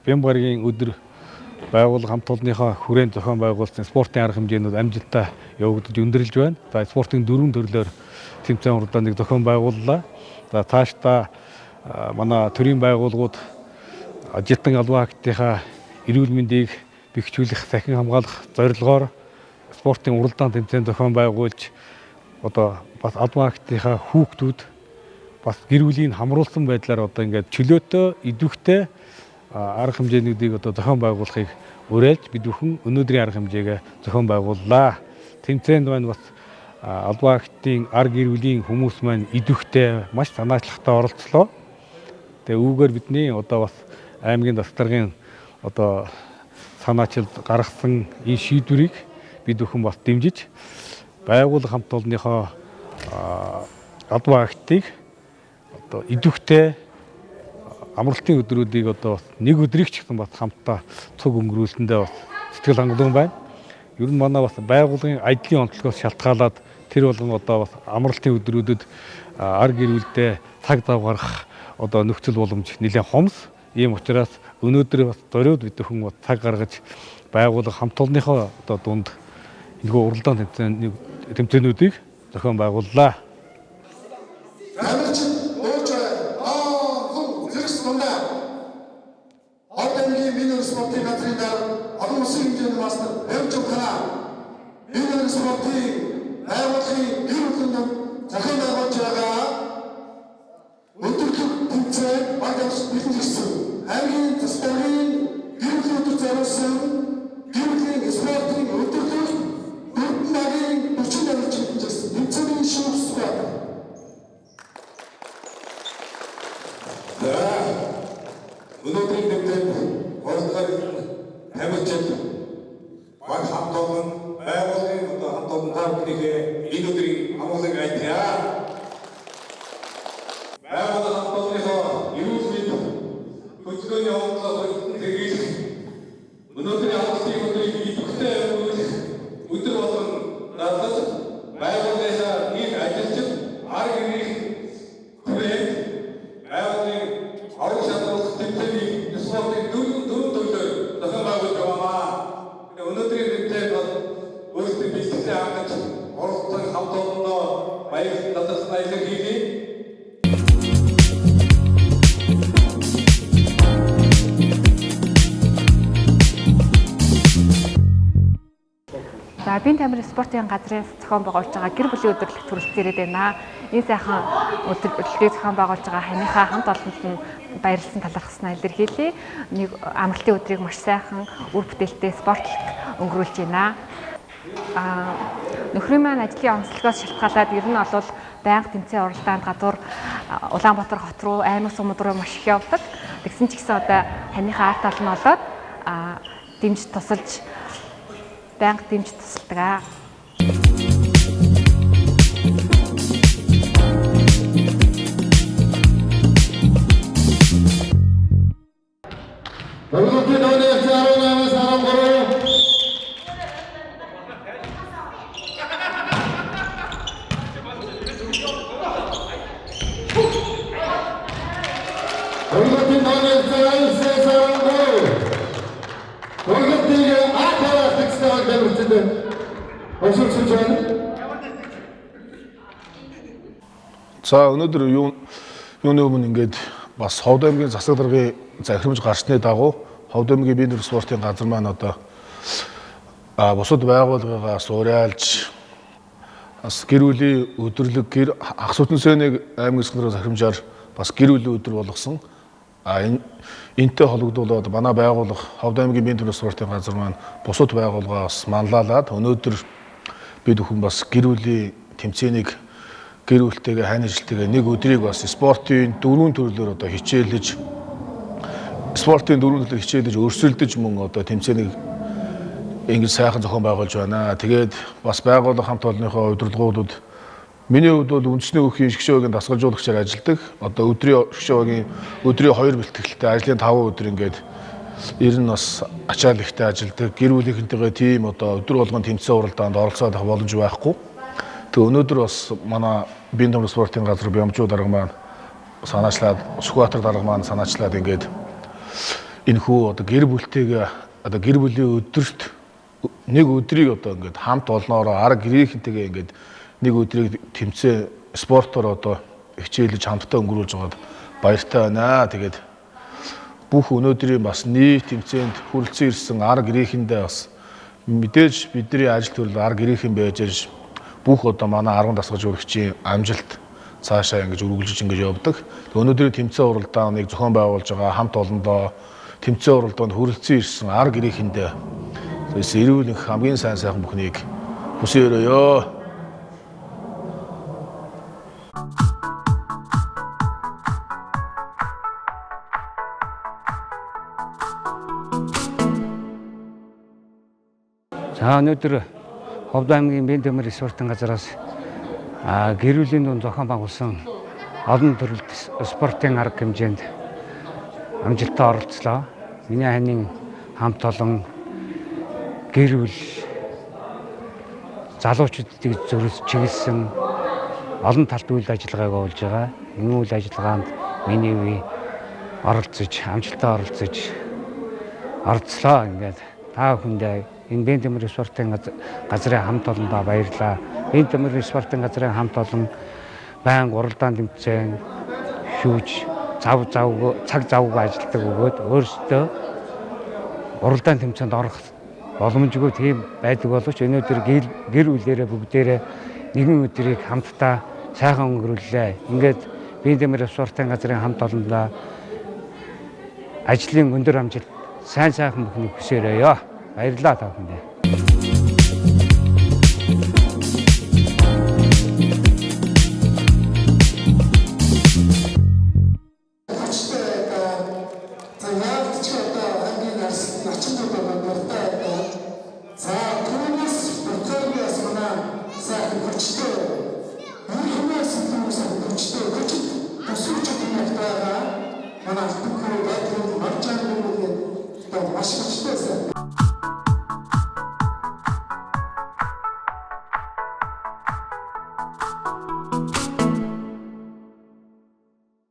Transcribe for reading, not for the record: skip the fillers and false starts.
Бямбаргийн өдөр байгууллага хамт олонныхоо хүрээнд зохион байгуулсан спортын арга хэмжээнүүд амжилттай явагдаж өндөрлж байна. За спортын дөрвөн төрлөөр тэмцээн уралдааныг зохион байгууллаа. За цаашдаа манай төрийн байгууллагууд ажилтан албан актынхаа эрүүл мэндийг бэхжүүлэх, сахин хамгаалах зорилгоор спортын уралдаан тэмцээн зохион байгуулж одоо бас албан актынхаа хүүхдүүд бас гэр бүлийн хамруулсан байдлаар одоо ингээд чөлөөтэй, идэвхтэй арга хэмжээнүүдийг одоо зохион байгуулахыг уриалж бид бүхэн өнөөдрийн арга хэмжээгээ зохион байгууллаа. Тэмцээнд маань бас албан актын ар гэр бүлийн хүмүүс маань идэвхтэй, маш санаачлагтай оролцлоо. Тэгээ үүгээр бидний одоо бас аймгийн засгийн одоо санаачилд гаргасан энэ шийдвэрийг бид бүхэн бас дэмжиж байгууллага хамт олонныхоо албан актыг одоо идэвхтэй амралтын өдрүүдийг одоо нэг өдрийг ч гэсэн бас хамтдаа цуг өнгөрүүлсэндээ бас сэтгэл хангалуун байна. Ер нь манай бас байгууллагын ажлын онцлогоос шалтгаалаад тэр болгон одоо бас амралтын өдрүүдэд ар гэр бүлдээ цаг зав гаргах одоо нөхцөл боломж нэлээд хомс. Ийм учраас өнөөдөр бас зориуд бид бүхэн цаг гаргаж байгууллага хамт олонныхоо одоо дунд энэхүү уралдаан тэмцээнүүдийг зохион байгууллаа. Спортын газрын олон улсын хэмжээний мастер Бямбаргийн спортын байгууллагын гэр бүлийн зохион байгуулж байгаа өдөрлөг тэмцээн багш бэлтгэсэн аймгийн засгийн гэр бүлийн өдөр зориулсан гэр бүлийн спортын өдөрлөг бүрдэн багийн 40 орчим тэмцээний шүүс байна. Өнөөдрийн тэмцээнд Хамтлагийн баг хамт олон байгууллагын одоо хамт олон таамаглалын энэ өдрийн амгалан айтгаа. Байгууллага хамт олонныхоо эрүүл мэнд хөтөлбөрийн явуулалт хэрэгжих өнөөдрийн амгалан өдрийг идэвхтэй явуулах өдөр болгон дадлаж байгууллагынхаа нэг ажилчид ар гэрийн хүрээнд байгууллагын аврах шалгуулах тэмцээний спортын дөрвөн төрлөөр зохион байгуулж байгаа. Өнөөдрийн тэмцээнд өөрсдийн бэлтгэл хангаж оролцсон хамт олондоо баярлан талархсан илэрхийлье. За Бин тамирын спортын газрын зохион байгуулж байгаа гэр бүлийн өдөрлөг төрөлт ирээд байна. Энэ сайхан өдөрлөгийг зохион байгуулж байгаа ханыхаа хамт олонд нь баярлсан талархснаа илэрхийлье. Нэг амралтын өдрийг маш сайхан үр бүтээлтэй спортлог өнгөрүүлж байна. Нөхрийн маань ажлын онцлогоос шалтгаалаад ер нь бол байнга тэмцээн уралдаанд гадуур Улаанбаатар хот руу, Аймаг сумд руу маш их явдаг. Тэгсэн ч гэсэн одоо ханыхаа арт олон болоод дэмж тусалж байнга дэмж тусалдаг. Бүгдийн дөрөвс 18-аас 13 Бүгдийн дөрөвс 18-аас 13 Бүгдийн атараа тэгсээр дэмждэг. Өсөлтөж байна. За өнөөдөр юуны өмнө ингээд бас Ховд аймгийн засаг даргын захирамж гарсны дагуу Ховд аймгийн бие даасан спортын газар маань одоо бусад байгууллагаас уриалж бас гэр бүлийн өдөрлөг гэр ах сүтэнсэнийг аймгийн засаг даргын захирамжаар бас гэр бүлийн өдөр болгосон. Энтэй холбогдуулаад манай байгууллага Ховд аймгийн бие даасан спортын газар маань бусад байгууллагаас манлайлаад өнөөдөр бид бүхэн бас гэр бүлийн тэмцээнийг гэр бүлтэйгээ хань ажилтайгаа нэг өдрийг бас спортын дөрвөн төрлөөр одоо хичээлж өрсөлдөж мөн одоо тэмцээнийг ингэж сайхан зохион байгуулж байна. Тэгээд бас байгууллага хамт олонныхоо удирдлагуудад миний хувьд бол үндэсний өвхийн шгшөөгийн дасгалжуулагчаар ажилладаг. Одоо өдрийн шгшөөгийн өдрийн 2 бэлтгэлтэй ажлын 5 өдөр ингээд ер нь бас ачаал ихтэй ажилладаг. Гэр бүлийнхэнтэйгээ тийм одоо өдөр болгон тэмцээн уралдаанд оролцоод авах боломж байхгүй. Тэгээ өнөөдөр бас манай Бин тамирын спортын газар Бямбаргийн дарга маань санаачлаад Сүхбаатар дарга маань санаачлаад ингээд энэ хүү одоо гэр бүлтэйгээ одоо гэр бүлийн өдөрт нэг өдрийг одоо ингээд хамт олноороо арга гэрийнхэнтэйгээ ингээд нэг өдрийг тэмцээн спортоор одоо хичээлж хамтдаа өнгөрүүлж байгаад баяртай байна. Тэгээд бүх өнөөдрийн бас нийт тэмцээнд хүрэлцэн ирсэн арга гэрийнхэндээ бас мэдээж бидний ажил төрөл арга гэрийнхэн байж аж бүх одоо манай 10 дасгаж өргөчийн амжилт цаашаа ингэж үргэлжлэж ингэж явдаг. Өнөөдрийн тэмцээн уралдаан нэг зохион байгуулж байгаа хамт олондоо тэмцээн уралдаанд хүрэлцэн ирсэн арга гэрийнхэндээ эрүүл их хамгийн сайн сайхан бүхнийг хүсэн өрөөё. За өнөөдөр Ховд аймгийн Бэндэмэр спортын газраас гэр бүлийн дунд зохион байгуулсан олон төрөлт спортын арга хэмжээнд амжилттай оролцлоо. Миний ханийн хамт олон гэр бүл залуучуудыг зөрөж чиглэсэн олон талт үйл ажиллагааг болж байгаа. Энэ үйл ажиллагаанд миний үе оролцож, амжилттай оролцлоо. Ингээд та бүхэндээ энэ Бэндэмэр спортын газрын хамт олондоо баярлалаа. Бэндэмэр спортын газрын хамт олон байнга уралдаан тэмцээн шүүж цаг завгүй ажилтдаг өгөөд өөрсдөө уралдаан тэмцээнд орох боломжгүй тийм байдаг боловч өнөөдөр гэр бүлээрээ бүгдээрээ нэгэн өдрийг хамтдаа сайхан өнгөрүүллээ. Ингээд Бэндэмэр спортын газрын хамт олондоо ажлын өндөр амжилт сайн сайхан бүхнийг хүсээрэй. Баярлалаа та бүхэндээ. За, түүнээс бүртгүүлээс манай сайхан хүчтэй